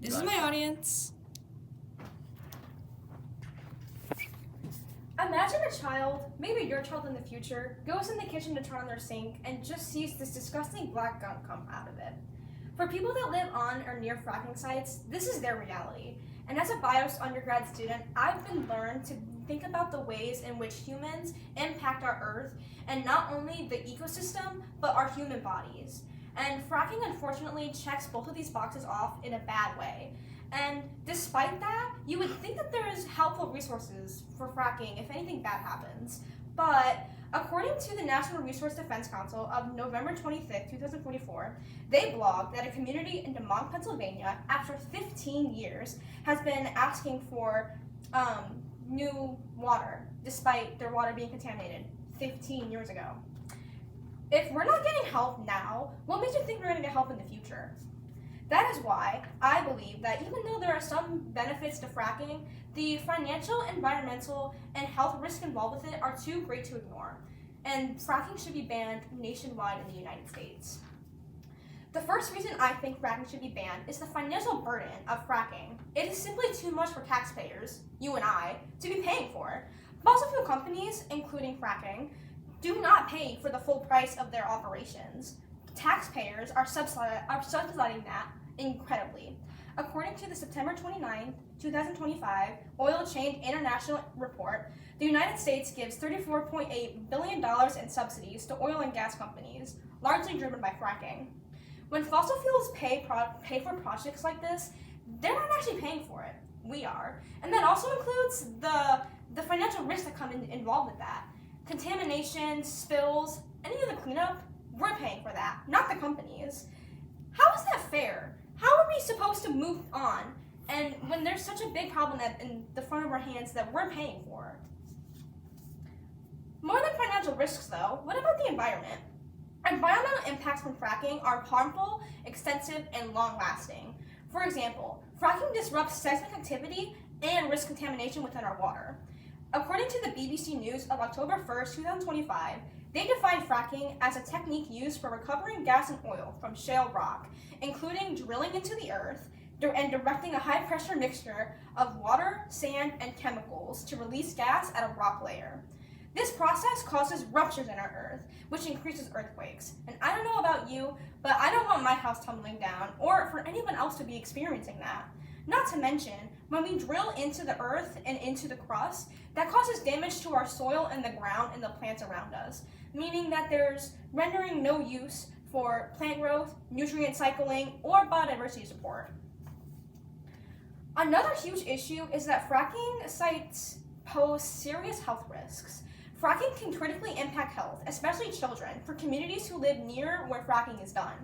This is my audience. Imagine a child, maybe your child in the future, goes in the kitchen to turn on their sink and just sees this disgusting black gunk come out of it. For people that live on or near fracking sites, this is their reality. And as a bios undergrad student, I've been learned to think about the ways in which humans impact our earth, and not only the ecosystem, but our human bodies. And fracking unfortunately checks both of these boxes off in a bad way. And despite that, you would think that there is helpful resources for fracking if anything bad happens. But according to the National Resource Defense Council of November 25th, 2024, they blogged that a community in DeMont, Pennsylvania, after 15 years, has been asking for new water, despite their water being contaminated 15 years ago. If we're not getting help now, what makes you think we're going to get help in the future? That is why I believe that even though there are some benefits to fracking, the financial, environmental, and health risks involved with it are too great to ignore, and fracking should be banned nationwide in the United States. The first reason I think fracking should be banned is the financial burden of fracking. It is simply too much for taxpayers, you and I, to be paying for. Fossil fuel companies, including fracking, do not pay for the full price of their operations. Taxpayers are subsidizing that incredibly. According to the September 29, 2025 Oil Change International report, the United States gives $34.8 billion in subsidies to oil and gas companies, largely driven by fracking. When fossil fuels pay for projects like this, they're not actually paying for it. We are. And that also includes the financial risks that come involved with that. Contamination, spills, any of the cleanup, we're paying for that, not the companies. How is that fair? How are we supposed to move on and when there's such a big problem in the front of our hands that we're paying for? More than financial risks though, what about the environment? Environmental impacts from fracking are harmful, extensive, and long-lasting. For example, fracking disrupts seismic activity and risks contamination within our water. According to the BBC News of October 1st, 2025, they defined fracking as a technique used for recovering gas and oil from shale rock, including drilling into the earth and directing a high-pressure mixture of water, sand, and chemicals to release gas at a rock layer. This process causes ruptures in our earth, which increases earthquakes. And I don't know about you, but I don't want my house tumbling down or for anyone else to be experiencing that. Not to mention, when we drill into the earth and into the crust, that causes damage to our soil and the ground and the plants around us, meaning that there's rendering no use for plant growth, nutrient cycling, or biodiversity support. Another huge issue is that fracking sites pose serious health risks. Fracking can critically impact health, especially children, for communities who live near where fracking is done.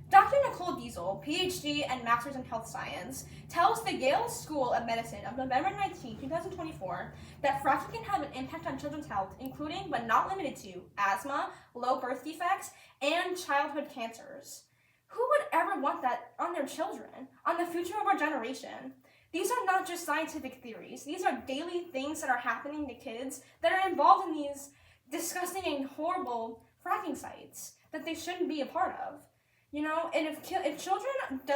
Dr. Nicole Diesel, PhD and Master's in Health Science, tells the Yale School of Medicine of November 19, 2024, that fracking can have an impact on children's health, including but not limited to asthma, low birth defects, and childhood cancers. Who would ever want that on their children, on the future of our generation? These are not just scientific theories. These are daily things that are happening to kids that are involved in these disgusting and horrible fracking sites that they shouldn't be a part of. You know, and if children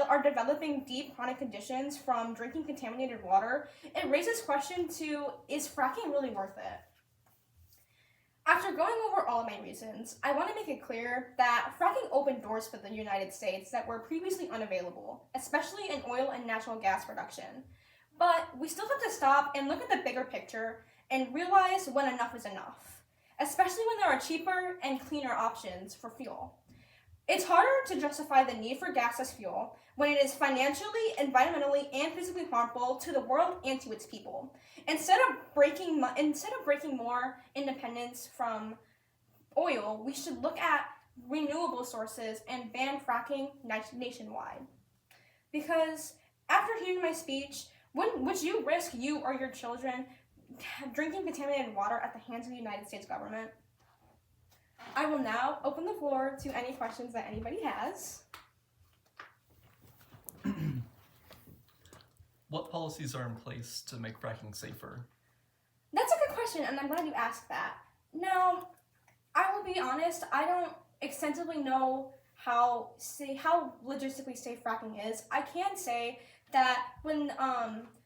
are developing deep chronic conditions from drinking contaminated water, it raises question to, is fracking really worth it? After going over all of my reasons, I want to make it clear that fracking opened doors for the United States that were previously unavailable, especially in oil and natural gas production. But we still have to stop and look at the bigger picture and realize when enough is enough, especially when there are cheaper and cleaner options for fuel. It's harder to justify the need for gas as fuel when it is financially, environmentally, and physically harmful to the world and to its people. Instead of breaking more independence from oil, we should look at renewable sources and ban fracking nationwide. Because after hearing my speech, would you risk you or your children drinking contaminated water at the hands of the United States government? I will now open the floor to any questions that anybody has. What policies are in place to make fracking safer? That's a good question, and I'm glad you asked that. Now, I will be honest, I don't extensively know how logistically safe fracking is. I can say that when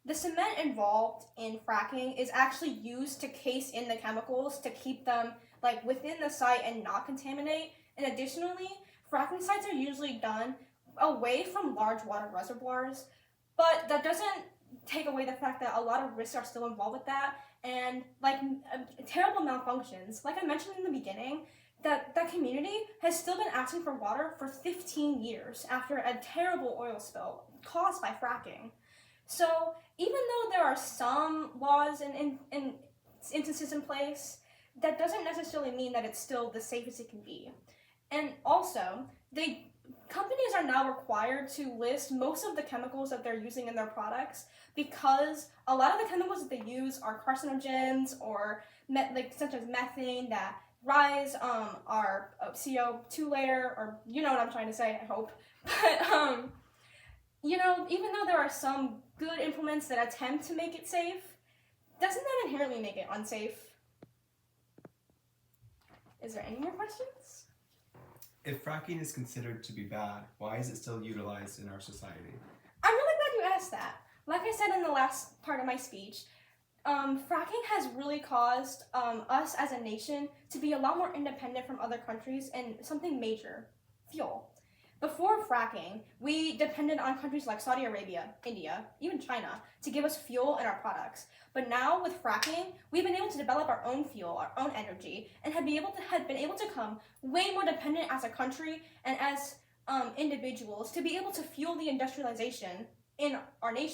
the cement involved in fracking is actually used to case in the chemicals to keep them like within the site and not contaminate. And additionally, fracking sites are usually done away from large water reservoirs, but that doesn't take away the fact that a lot of risks are still involved with that, and like terrible malfunctions. Like I mentioned in the beginning, that community has still been asking for water for 15 years after a terrible oil spill caused by fracking. So even though there are some laws and instances in place, that doesn't necessarily mean that it's still the safest it can be. And also, companies are now required to list most of the chemicals that they're using in their products, because a lot of the chemicals that they use are carcinogens or such as methane that rise our CO2 layer, or you know what I'm trying to say, I hope. But even though there are some good implements that attempt to make it safe, doesn't that inherently make it unsafe? Is there any more questions? If fracking is considered to be bad, why is it still utilized in our society? I'm really glad you asked that. Like I said in the last part of my speech, fracking has really caused us as a nation to be a lot more independent from other countries in something major: fuel. Before fracking, we depended on countries like Saudi Arabia, India, even China to give us fuel and our products. But now with fracking, we've been able to develop our own fuel, our own energy, and have been able to become way more dependent as a country and as individuals to be able to fuel the industrialization in our nation.